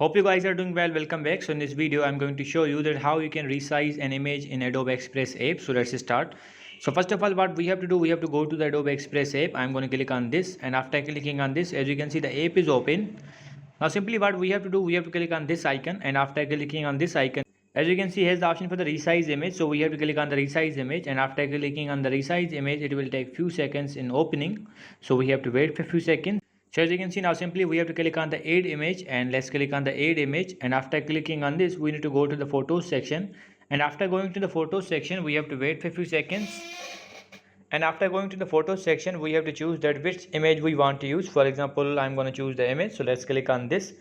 Hope you guys are doing well. Welcome back. So in this video, I'm going to show you that how you can resize an image in Adobe Express app. So let's start. So first of all, what we have to do, we have to go to the Adobe Express app. I'm going to click on this, and after clicking on this, as you can see, the app is open. Now simply what we have to do, we have to click on this icon, and after clicking on this icon, as you can see, here's the option for the resize image. So we have to click on the resize image, and after clicking on the resize image, it will take few seconds in opening. So we have to wait for a few seconds. So as you can see now, simply we have to click on the add image, and let's click on the add image, and after clicking on this, we need to go to the photos section, and after going to the photos section, we have to wait for a few seconds, and after going to the photos section, we have to choose that which image we want to use. For example, I'm going to choose the image, so let's click on this,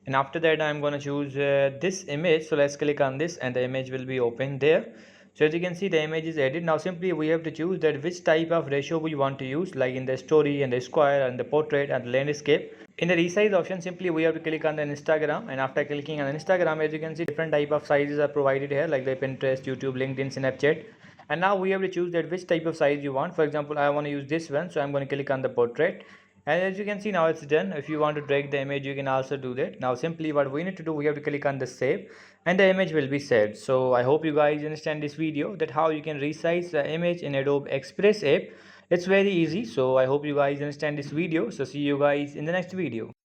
and after that I'm going to choose this image, so let's click on this, and the image will be open there. So as you can see, the image is added. Now simply we have to choose that which type of ratio we want to use, like in the story and the square and the portrait and the landscape. In the resize option, simply we have to click on the Instagram, and after clicking on Instagram, as you can see, different type of sizes are provided here, like the Pinterest, YouTube, LinkedIn, Snapchat. And now we have to choose that which type of size you want. For example, I want to use this one, so I'm going to click on the portrait, and as you can see now, it's done. If you want to drag the image, you can also do that. Now simply what we need to do, we have to click on the save, and the image will be saved. So I hope you guys understand this video, that how you can resize the image in Adobe Express app. It's very easy. So I hope you guys understand this video. So see you guys in the next video.